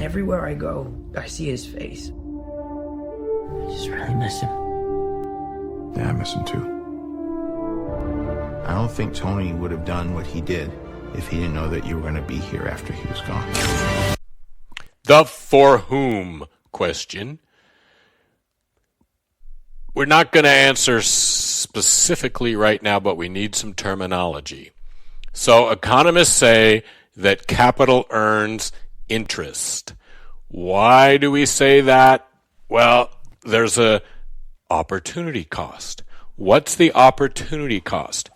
Everywhere I go, I see his face. I just really miss him. Yeah, I miss him too. I don't think Tony would have done what he did if he didn't know that you were going to be here after he was gone. The for whom question. We're not going to answer specifically right now, but we need some terminology. So economists say that capital earns interest. Why do we say that? Well, there's a opportunity cost. What's the opportunity cost?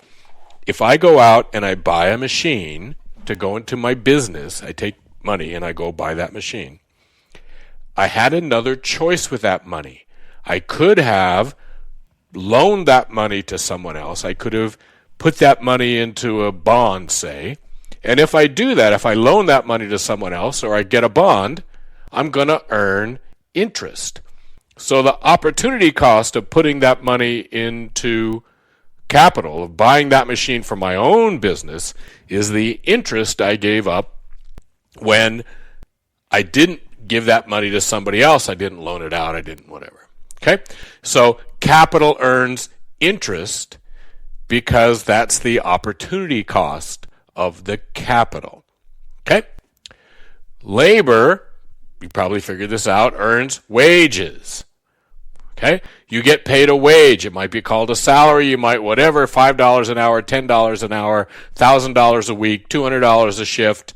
If I go out and I buy a machine to go into my business, I take money and I go buy that machine. I had another choice with that money. I could have loaned that money to someone else. I could have put that money into a bond, say. And if I do that, if I loan that money to someone else or I get a bond, I'm going to earn interest. So the opportunity cost of putting that money into capital, of buying that machine for my own business, is the interest I gave up when I didn't give that money to somebody else. I didn't loan it out. I didn't whatever. Okay? So capital earns interest because that's the opportunity cost of the capital. Okay? Labor, you probably figured this out, earns wages. Okay? You get paid a wage. It might be called a salary. You might whatever, $5 an hour, $10 an hour, $1,000 a week, $200 a shift,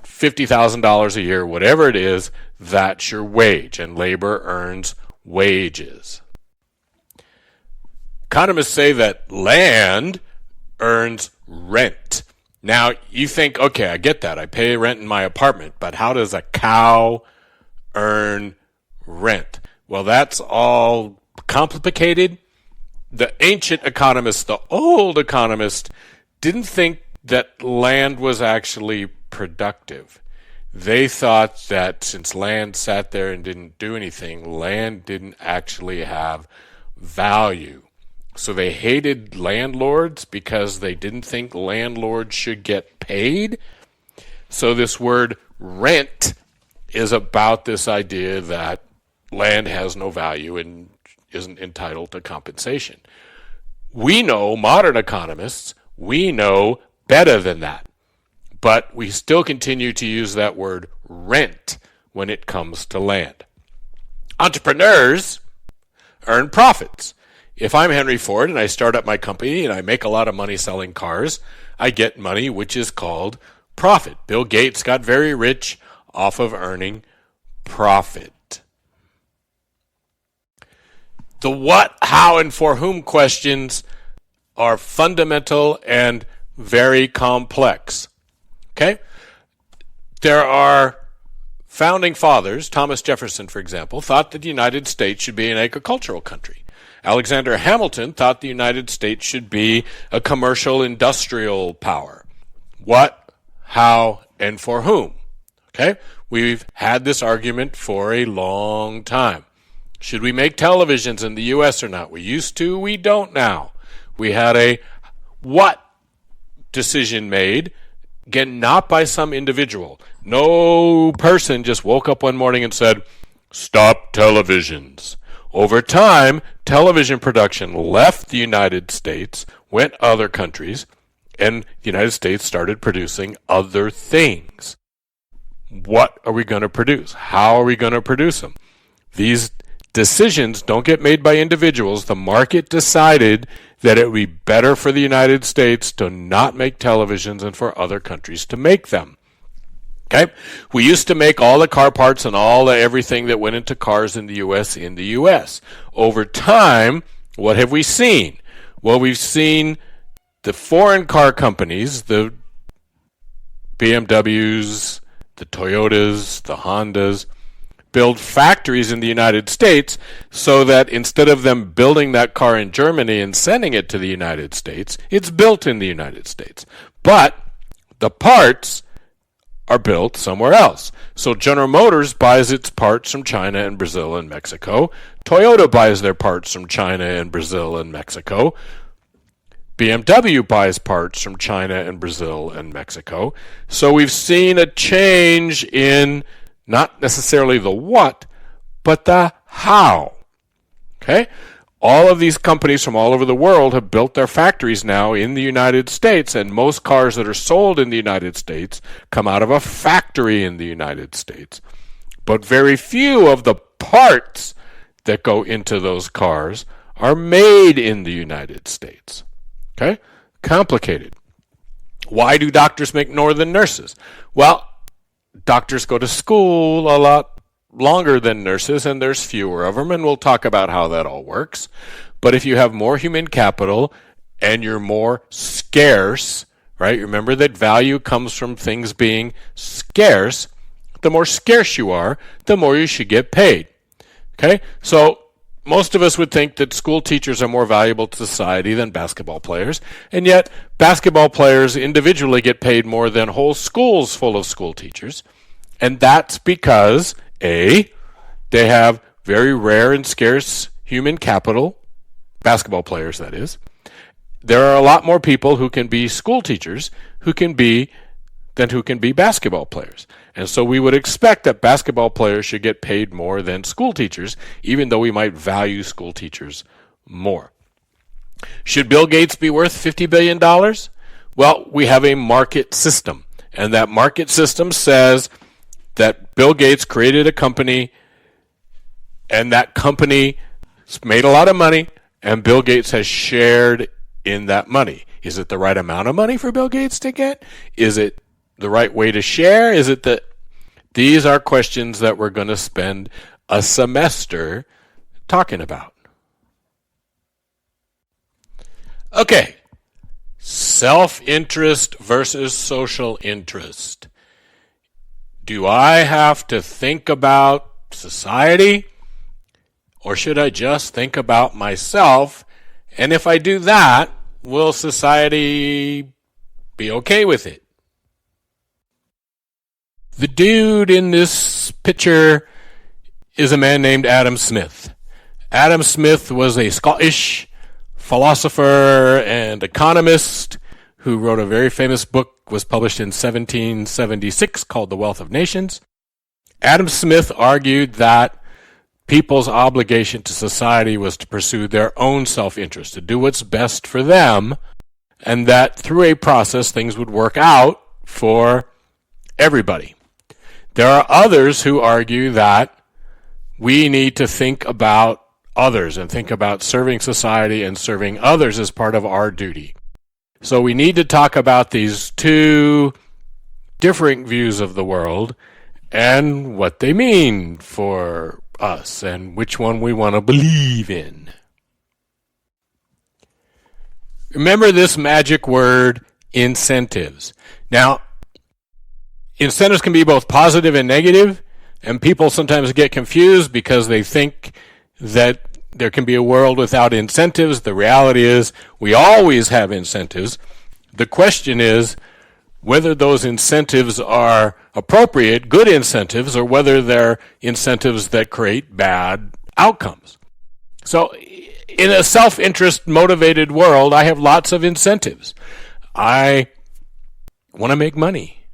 $50,000 a year, whatever it is, that's your wage. And labor earns wages. Economists say that land earns rent. Now, you think, okay, I get that. I pay rent in my apartment, but how does a cow earn rent? Well, that's all complicated. The ancient economists, the old economists, didn't think that land was actually productive. They thought that since land sat there and didn't do anything, land didn't actually have value. So they hated landlords because they didn't think landlords should get paid. So this word rent is about this idea that land has no value and isn't entitled to compensation. We know, modern economists, we know better than that. But we still continue to use that word rent when it comes to land. Entrepreneurs earn profits. If I'm Henry Ford and I start up my company and I make a lot of money selling cars, I get money which is called profit. Bill Gates got very rich off of earning profit. The what, how, and for whom questions are fundamental and very complex. Okay? There are founding fathers, Thomas Jefferson, for example, thought that the United States should be an agricultural country. Alexander Hamilton thought the United States should be a commercial industrial power. What, how, and for whom? Okay? We've had this argument for a long time. Should we make televisions in the U.S. or not? We used to, we don't now. We had a what decision made, again, not by some individual. No person just woke up one morning and said, stop televisions. Over time, television production left the United States, went other countries, and the United States started producing other things. What are we going to produce? How are we going to produce them? These decisions don't get made by individuals. The market decided that it would be better for the United States to not make televisions and for other countries to make them. Okay? We used to make all the car parts and all the everything that went into cars in the U.S. in the U.S. Over time, what have we seen? Well, we've seen the foreign car companies, the BMWs, the Toyotas, the Hondas, build factories in the United States so that instead of them building that car in Germany and sending it to the United States, it's built in the United States. But the parts are built somewhere else. So General Motors buys its parts from China and Brazil and Mexico. Toyota buys their parts from China and Brazil and Mexico. BMW buys parts from China and Brazil and Mexico. So we've seen a change in Not necessarily the what, but the how. Okay? All of these companies from all over the world have built their factories now in the United States, and most cars that are sold in the United States come out of a factory in the United States. But very few of the parts that go into those cars are made in the United States. Okay? Complicated. Why do doctors make more than nurses? Well, doctors go to school a lot longer than nurses, and there's fewer of them, and we'll talk about how that all works. But if you have more human capital and you're more scarce, right? Remember that value comes from things being scarce. The more scarce you are, the more you should get paid. Okay? So most of us would think that school teachers are more valuable to society than basketball players, and yet basketball players individually get paid more than whole schools full of school teachers. And that's because A, they have very rare and scarce human capital, basketball players that is. There are a lot more people who can be school teachers who can be basketball players. And so we would expect that basketball players should get paid more than school teachers, even though we might value school teachers more. Should Bill Gates be worth $50 billion? Well, we have a market system, and that market system says that Bill Gates created a company, and that company made a lot of money, and Bill Gates has shared in that money. Is it the right amount of money for Bill Gates to get? Is it the right way to share? Is it that? These are questions that we're going to spend a semester talking about. Okay, self-interest versus social interest. Do I have to think about society, or should I just think about myself? And if I do that, will society be okay with it? The dude in this picture is a man named Adam Smith. Adam Smith was a Scottish philosopher and economist who wrote a very famous book, was published in 1776, called The Wealth of Nations. Adam Smith argued that people's obligation to society was to pursue their own self-interest, to do what's best for them, and that through a process things would work out for everybody. There are others who argue that we need to think about others and think about serving society and serving others as part of our duty. So we need to talk about these two different views of the world and what they mean for us and which one we want to believe in. Remember this magic word, incentives. Now, incentives can be both positive and negative, and people sometimes get confused because they think that there can be a world without incentives. The reality is we always have incentives. The question is whether those incentives are appropriate, good incentives, or whether they're incentives that create bad outcomes. So in a self-interest motivated world, I have lots of incentives. I want to make money.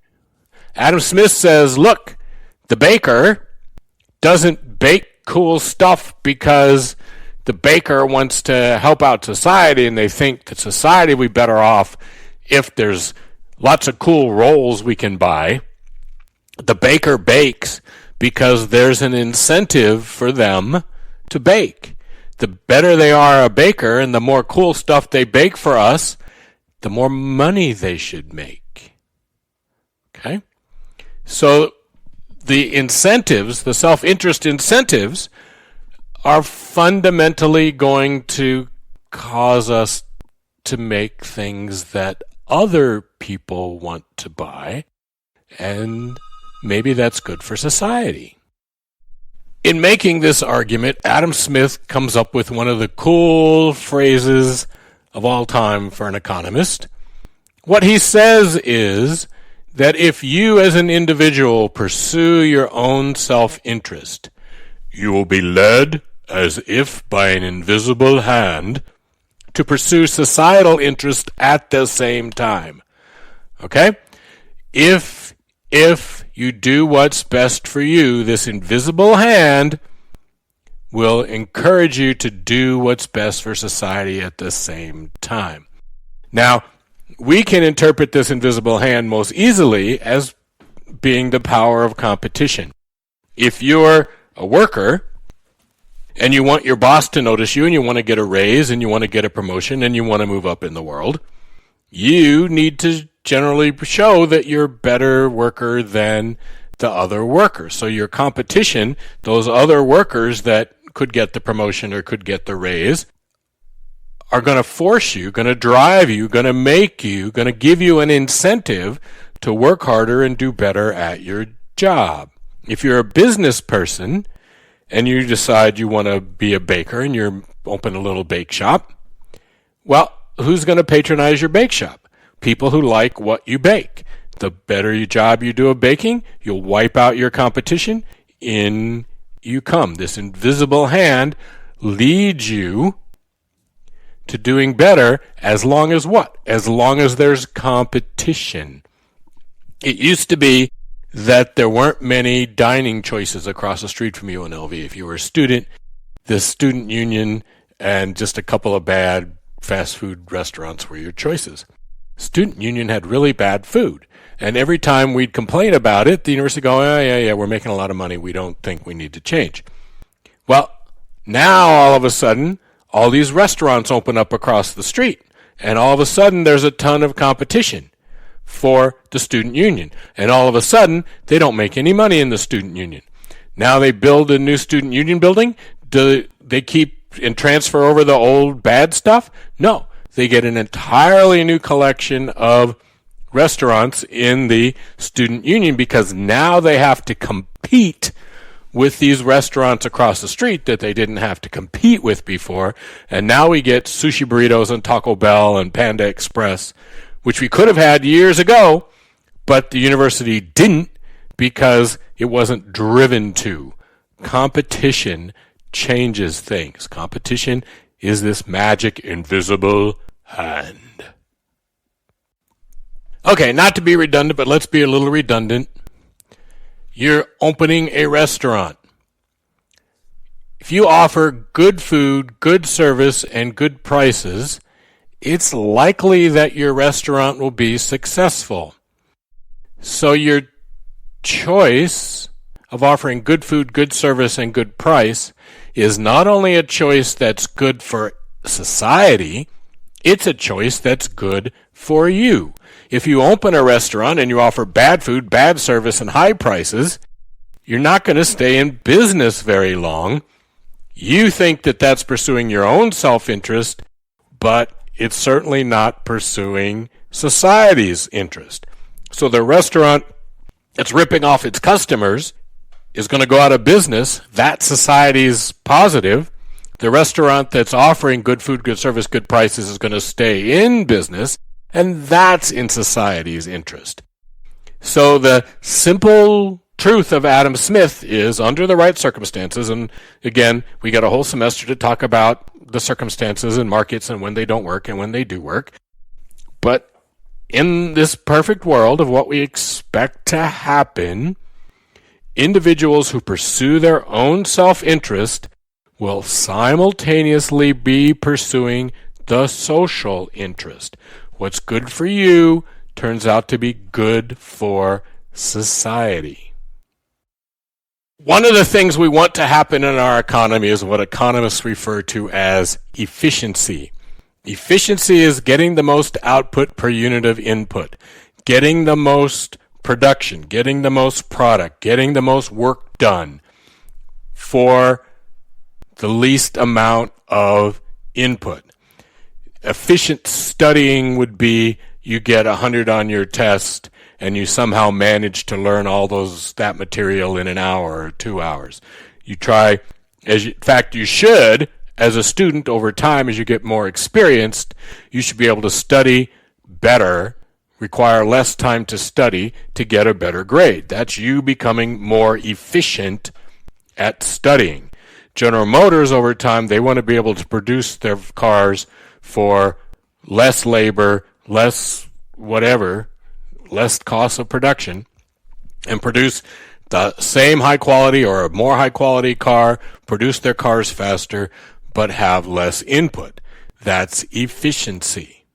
Adam Smith says, look, the baker doesn't bake cool stuff because the baker wants to help out society and they think that society will be better off if there's lots of cool rolls we can buy. The baker bakes because there's an incentive for them to bake. The better they are a baker and the more cool stuff they bake for us, the more money they should make. Okay? So the incentives, the self-interest incentives, are fundamentally going to cause us to make things that other people want to buy, and maybe that's good for society. In making this argument, Adam Smith comes up with one of the cool phrases of all time for an economist. What he says is that if you as an individual pursue your own self-interest, you will be led as if by an invisible hand to pursue societal interest at the same time. Okay? If If you do what's best for you, this invisible hand will encourage you to do what's best for society at the same time. Now, we can interpret this invisible hand most easily as being the power of competition. If you're a worker and you want your boss to notice you and you want to get a raise and you want to get a promotion and you want to move up in the world, you need to generally show that you're a better worker than the other workers. So your competition, those other workers that could get the promotion or could get the raise, are going to force you, going to drive you, going to make you, going to give you an incentive to work harder and do better at your job. If you're a business person and you decide you want to be a baker and you open a little bake shop, well, who's going to patronize your bake shop? People who like what you bake. The better job you do of baking, you'll wipe out your competition. In you come. This invisible hand leads you to doing better as long as what? As long as there's competition. It used to be that there weren't many dining choices across the street from UNLV. If you were a student, the student union and just a couple of bad fast food restaurants were your choices. Student union had really bad food. And every time we'd complain about it, the university would go, oh, yeah, we're making a lot of money. We don't think we need to change. Well, now all of a sudden, all these restaurants open up across the street. And all of a sudden, there's a ton of competition for the student union. And all of a sudden, they don't make any money in the student union. Now they build a new student union building. Do they keep and transfer over the old bad stuff? No. They get an entirely new collection of restaurants in the student union because now they have to compete with these restaurants across the street that they didn't have to compete with before. And now we get Sushi Burritos and Taco Bell and Panda Express, which we could have had years ago, but the university didn't because it wasn't driven to. Competition changes things. Competition is this magic invisible hand. Okay, not to be redundant, but let's be a little redundant. You're opening a restaurant. If you offer good food, good service, and good prices, it's likely that your restaurant will be successful. So your choice of offering good food, good service, and good price is not only a choice that's good for society, it's a choice that's good for you. If you open a restaurant and you offer bad food, bad service, and high prices, you're not going to stay in business very long. You think that that's pursuing your own self-interest, but it's certainly not pursuing society's interest. So the restaurant that's ripping off its customers is going to go out of business. That society's positive. The restaurant that's offering good food, good service, good prices is going to stay in business, and that's in society's interest. So the simple truth of Adam Smith is, under the right circumstances, and again, we got a whole semester to talk about the circumstances and markets and when they don't work and when they do work, but in this perfect world of what we expect to happen, individuals who pursue their own self-interest will simultaneously be pursuing the social interest. What's good for you turns out to be good for society. One of the things we want to happen in our economy is what economists refer to as efficiency. Efficiency is getting the most output per unit of input, getting the most production, getting the most product, getting the most work done for the least amount of input. Efficient studying would be you get 100 on your test and you somehow manage to learn all that material in an hour or 2 hours. You try, in fact, you should, as a student over time, as you get more experienced, you should be able to study better, require less time to study to get a better grade. That's you becoming more efficient at studying. General Motors, over time, they want to be able to produce their cars for less labor, less whatever, less cost of production. and produce the same high quality or a more high quality car, produce their cars faster, but have less input. That's efficiency.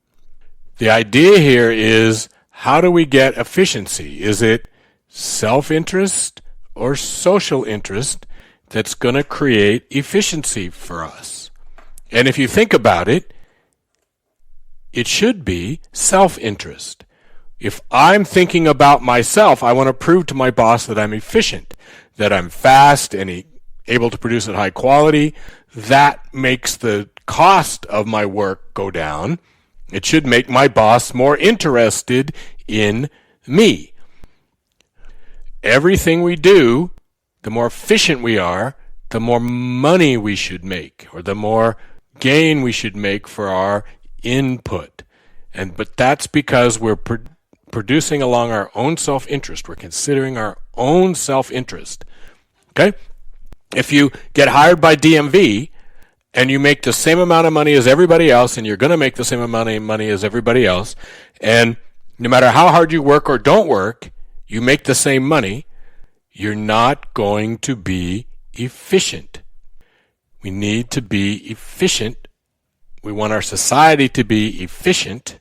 The idea here is, how do we get efficiency? Is it self-interest or social interest that's going to create efficiency for us? And if you think about it, it should be self-interest. If I'm thinking about myself, I want to prove to my boss that I'm efficient, that I'm fast and able to produce at high quality. That makes the cost of my work go down. It should make my boss more interested in me. Everything we do, the more efficient we are, the more money we should make, or the more gain we should make for our input. But that's because we're producing along our own self-interest. We're considering our own self-interest. Okay? If you get hired by DMV and you make the same amount of money as everybody else, and you're going to make the same amount of money as everybody else, and no matter how hard you work or don't work, you make the same money, you're not going to be efficient. We need to be efficient. We want our society to be efficient.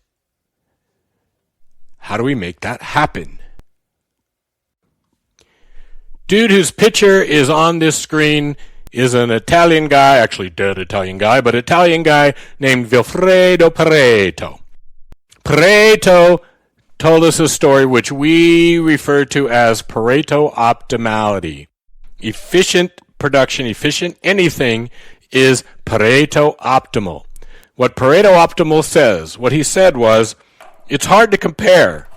How do we make that happen? Dude whose picture is on this screen is an Italian guy, actually dead Italian guy, but Italian guy named Vilfredo Pareto. Pareto told us a story which we refer to as Pareto Optimality. Efficient production, efficient anything, is Pareto Optimal. What Pareto Optimal says, what he said was, it's hard to compare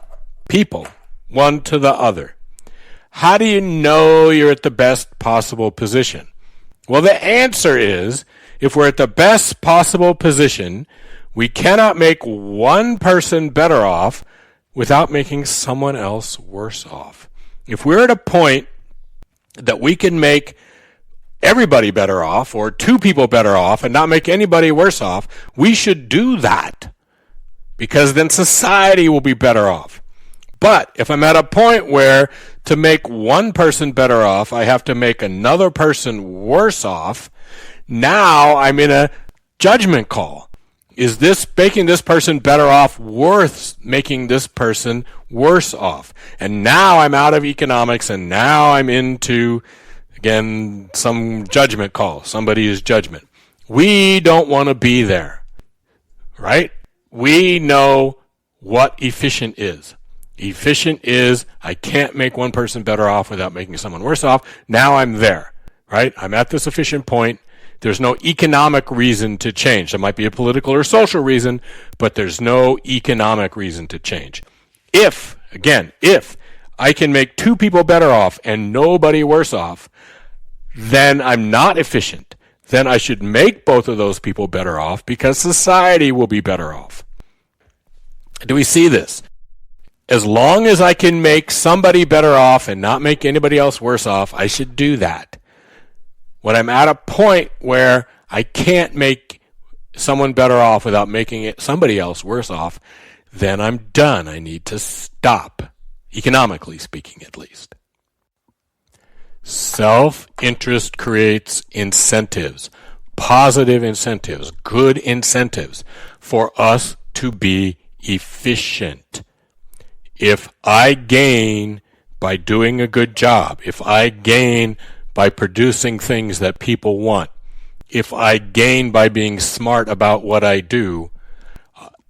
people one to the other. How do you know you're at the best possible position? Well, the answer is, if we're at the best possible position, we cannot make one person better off without making someone else worse off. If we're at a point that we can make everybody better off, or two people better off, and not make anybody worse off, we should do that, because then society will be better off. But if I'm at a point where to make one person better off, I have to make another person worse off, now I'm in a judgment call. Is this making this person better off worth making this person worse off? And now I'm out of economics, and now I'm into, again, some judgment call. Somebody's judgment. We don't want to be there, right? We know what efficient is. Efficient is, I can't make one person better off without making someone worse off. Now I'm there, right? I'm at this efficient point. There's no economic reason to change. There might be a political or social reason, but there's no economic reason to change. If I can make two people better off and nobody worse off, then I'm not efficient. Then I should make both of those people better off, because society will be better off. Do we see this? As long as I can make somebody better off and not make anybody else worse off, I should do that. When I'm at a point where I can't make someone better off without making somebody else worse off, then I'm done. I need to stop, economically speaking at least. Self-interest creates incentives, positive incentives, good incentives for us to be efficient. If I gain by doing a good job, if I gain by producing things that people want, if I gain by being smart about what I do,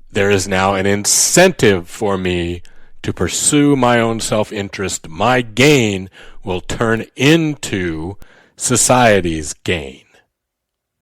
there is now an incentive for me to pursue my own self-interest. My gain will turn into society's gain.